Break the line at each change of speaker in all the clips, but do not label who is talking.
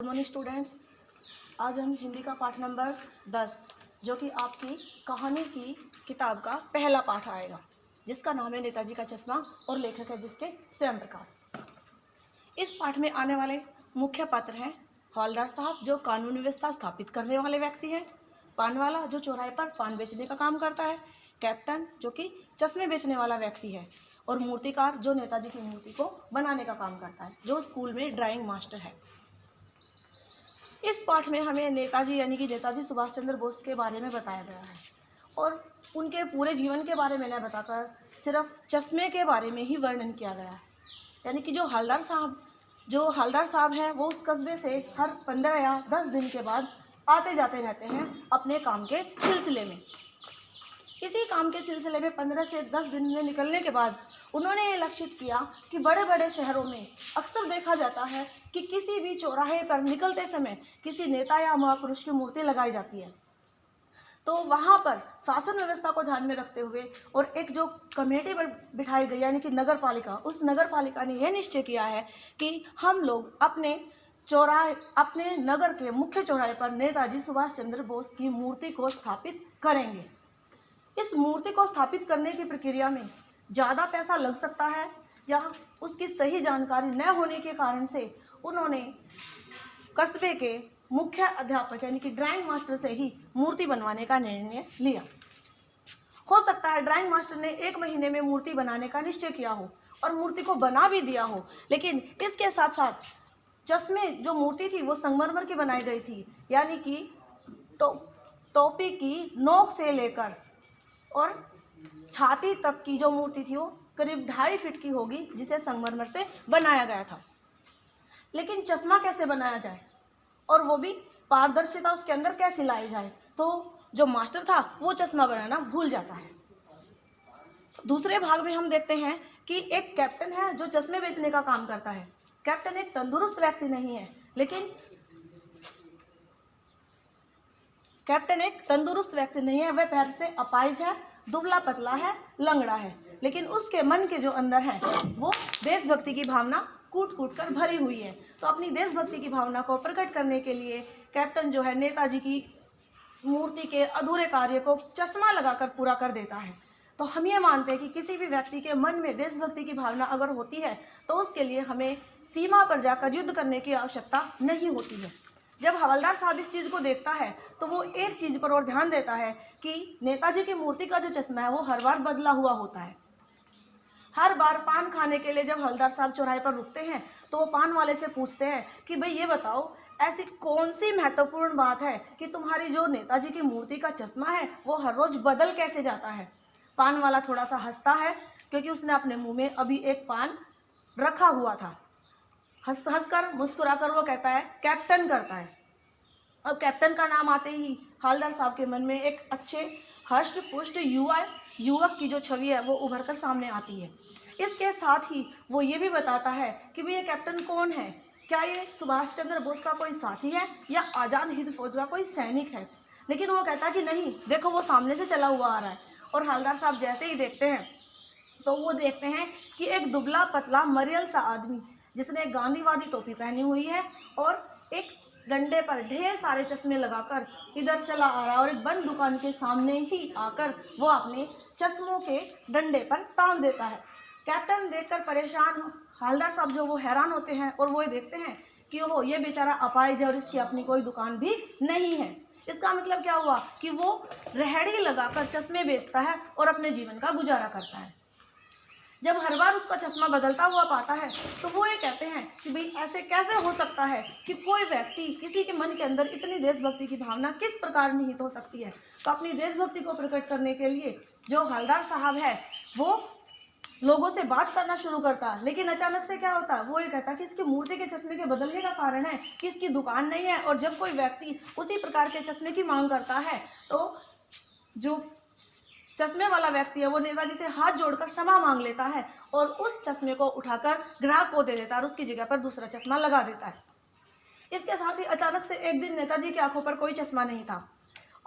Good morning students. आज हम हिंदी का पाठ नंबर 10 जो कि आपकी कहानी की किताब का पहला पाठ आएगा, जिसका नाम है नेताजी का चश्मा और लेखक है जिसके स्वयं प्रकाश। इस पाठ में आने वाले मुख्य पात्र हैं हवलदार साहब जो कानून व्यवस्था स्थापित करने वाले व्यक्ति हैं, पानवाला जो चौराहे पर पान बेचने का काम करता है, कैप्टन जो कि चश्मे बेचने वाला व्यक्ति है, और मूर्तिकार जो नेताजी की मूर्ति को बनाने का काम करता है, जो स्कूल में ड्राइंग मास्टर है। इस पाठ में हमें नेताजी यानी कि नेताजी सुभाष चंद्र बोस के बारे में बताया गया है और उनके पूरे जीवन के बारे में न बताकर सिर्फ चश्मे के बारे में ही वर्णन किया गया है। यानी कि जो हवलदार साहब हैं वो उस कस्बे से हर 15 या 10 दिन के बाद आते जाते रहते हैं अपने काम के सिलसिले में। इसी काम के सिलसिले में 15 से 10 दिन में निकलने के बाद उन्होंने ये लक्षित किया कि बड़े बड़े शहरों में अक्सर देखा जाता है कि किसी भी चौराहे पर निकलते समय किसी नेता या महापुरुष की मूर्ति लगाई जाती है। तो वहाँ पर शासन व्यवस्था को ध्यान में रखते हुए और एक जो कमेटी बिठाई गई यानी कि नगर पालिका, उस नगर पालिका ने यह निश्चय किया है कि हम लोग अपने नगर के मुख्य चौराहे पर नेताजी सुभाष चंद्र बोस की मूर्ति को स्थापित करेंगे। इस मूर्ति को स्थापित करने की प्रक्रिया में ज़्यादा पैसा लग सकता है या उसकी सही जानकारी न होने के कारण से उन्होंने कस्बे के मुख्य अध्यापक यानी कि ड्राइंग मास्टर से ही मूर्ति बनवाने का निर्णय लिया। हो सकता है ड्राइंग मास्टर ने 1 महीने में मूर्ति बनाने का निश्चय किया हो और मूर्ति को बना भी दिया हो, लेकिन इसके साथ साथ चश्मे जो मूर्ति थी वो संगमरमर की बनाई गई थी, यानी कि टोपी की नोक से लेकर और छाती तक की जो मूर्ति थी वो करीब 2.5 फीट की होगी, जिसे संगमरमर से बनाया गया था। लेकिन चश्मा कैसे बनाया जाए और वो भी पारदर्शिता उसके अंदर कैसे लाई जाए, तो जो मास्टर था वो चश्मा बनाना भूल जाता है। दूसरे भाग में हम देखते हैं कि एक कैप्टन है जो चश्मे बेचने का काम करता है। कैप्टन एक तंदुरुस्त व्यक्ति नहीं है, लेकिन वह पैर से अपाहिज है, दुबला पतला है, लंगड़ा है, लेकिन उसके मन के जो अंदर है वो देशभक्ति की भावना कूट कूट कर भरी हुई है। तो अपनी देशभक्ति की भावना को प्रकट करने के लिए कैप्टन जो है नेताजी की मूर्ति के अधूरे कार्य को चश्मा लगाकर पूरा कर देता है। तो हम ये मानते हैं कि किसी भी व्यक्ति के मन में देशभक्ति की भावना अगर होती है तो उसके लिए हमें सीमा पर जाकर युद्ध करने की आवश्यकता नहीं होती है। जब हवलदार साहब इस चीज़ को देखता है तो वो एक चीज़ पर और ध्यान देता है कि नेताजी की मूर्ति का जो चश्मा है वो हर बार बदला हुआ होता है। हर बार पान खाने के लिए जब हवलदार साहब चौराहे पर रुकते हैं तो वो पान वाले से पूछते हैं कि भाई ये बताओ, ऐसी कौन सी महत्वपूर्ण बात है कि तुम्हारी जो नेताजी की मूर्ति का चश्मा है वो हर रोज बदल कैसे जाता है। पान वाला थोड़ा सा हंसता है क्योंकि उसने अपने मुंह में अभी एक पान रखा हुआ था। हंसकर मुस्कुराकर वो कहता है कैप्टन करता है। अब कैप्टन का नाम आते ही हवलदार साहब के मन में एक अच्छे हष्ट पुष्ट युवक की जो छवि है वो उभर कर सामने आती है। इसके साथ ही वो ये भी बताता है कि भाई ये कैप्टन कौन है, क्या ये सुभाष चंद्र बोस का कोई साथी है या आज़ाद हिंद फौज का कोई सैनिक है। लेकिन वो कहता है कि नहीं, देखो वो सामने से चला हुआ आ रहा है। और हवलदार साहब जैसे ही देखते हैं तो वो देखते हैं कि एक दुबला पतला मरियल सा आदमी जिसने गांधीवादी टोपी पहनी हुई है और एक डंडे पर ढेर सारे चश्मे लगाकर इधर चला आ रहा है और एक बंद दुकान के सामने ही आकर वो अपने चश्मों के डंडे पर तान देता है। कैप्टन देखकर परेशान हवलदार साहब जो वो हैरान होते हैं और वो ये देखते हैं कि ओहो ये बेचारा अपाहिज है और इसकी अपनी कोई दुकान भी नहीं है। इसका मतलब क्या हुआ कि वो रेहड़ी लगाकर चश्मे बेचता है और अपने जीवन का गुजारा करता है। जब हर बार उसका चश्मा बदलता हुआ पाता है तो वो ये कहते हैं कि भाई ऐसे कैसे हो सकता है कि कोई व्यक्ति, किसी के मन के अंदर इतनी देशभक्ति की भावना किस प्रकार निहित हो सकती है। तो अपनी देशभक्ति को प्रकट करने के लिए जो हवलदार साहब है वो लोगों से बात करना शुरू करता है, लेकिन अचानक से क्या होता है, वो ये कहता है कि इसकी मूर्ति के चश्मे के बदलने का कारण है कि इसकी दुकान नहीं है। और जब कोई व्यक्ति उसी प्रकार के चश्मे की मांग करता है तो जो चश्मे वाला व्यक्ति है वो नेताजी से हाथ जोड़कर क्षमा मांग लेता है और उस चश्मे को उठाकर ग्राहक को दे देता है और उसकी जगह पर दूसरा चश्मा लगा देता है। इसके साथ ही अचानक से एक दिन नेताजी की आंखों पर कोई चश्मा नहीं था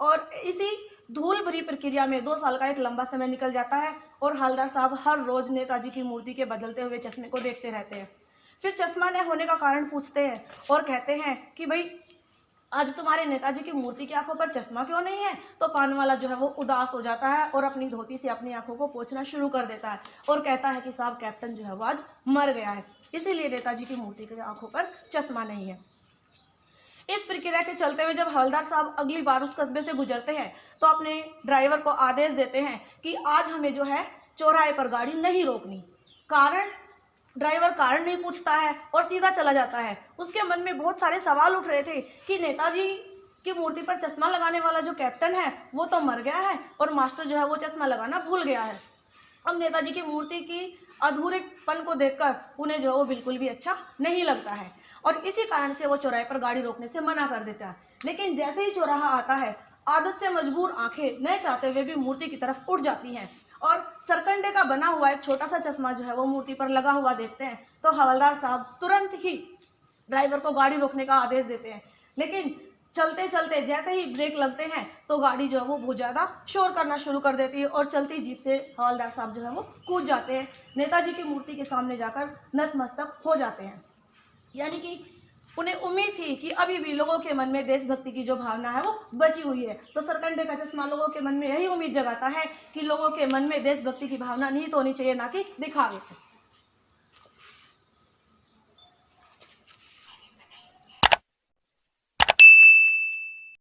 और इसी धूल भरी प्रक्रिया में 2 साल का एक लंबा समय निकल जाता है और हवलदार साहब हर रोज नेताजी की मूर्ति के बदलते हुए चश्मे को देखते रहते हैं। फिर चश्मा न होने का कारण पूछते हैं और कहते हैं कि भाई आज तुम्हारे नेताजी की मूर्ति की आंखों पर चश्मा क्यों नहीं है। तो पान वाला जो है वो उदास हो जाता है और अपनी धोती से अपनी आंखों को पोंछना शुरू कर देता है और कहता है कि साहब कैप्टन जो है वो आज मर गया है, इसीलिए नेताजी की मूर्ति की आंखों पर चश्मा नहीं है। इस प्रक्रिया के चलते हुए जब हवलदार साहब अगली बार उस कस्बे से गुजरते हैं तो अपने ड्राइवर को आदेश देते हैं कि आज हमें जो है चौराहे पर गाड़ी नहीं रोकनी। कारण ड्राइवर कारण नहीं पूछता है और सीधा चला जाता है। उसके मन में बहुत सारे सवाल उठ रहे थे कि नेताजी की मूर्ति पर चश्मा लगाने वाला जो कैप्टन है वो तो मर गया है और मास्टर जो है वो चश्मा लगाना भूल गया है। अब नेताजी की मूर्ति की अधूरेपन को देखकर उन्हें जो है वो बिल्कुल भी अच्छा नहीं लगता है और इसी कारण से वो चौराहे पर गाड़ी रोकने से मना कर देता है। लेकिन जैसे ही चौराहा आता है, आदत से मजबूर आंखें न चाहते हुए भी मूर्ति की तरफ उठ जाती हैं और सरकंडे का बना हुआ एक छोटा सा चश्मा जो है वो मूर्ति पर लगा हुआ देखते हैं तो हवलदार साहब तुरंत ही ड्राइवर को गाड़ी रोकने का आदेश देते हैं। लेकिन चलते चलते जैसे ही ब्रेक लगते हैं तो गाड़ी जो है वो बहुत ज़्यादा शोर करना शुरू कर देती है और चलती जीप से हवलदार साहब जो है वो कूद जाते हैं, नेताजी की मूर्ति के सामने जाकर नतमस्तक हो जाते हैं। यानी कि उन्हें उम्मीद थी कि अभी भी लोगों के मन में देशभक्ति की जो भावना है वो बची हुई है। तो सरकंडे का चश्मा लोगों के मन में यही उम्मीद जगाता है कि लोगों के मन में देशभक्ति की भावना निहित होनी चाहिए, ना कि दिखावे से।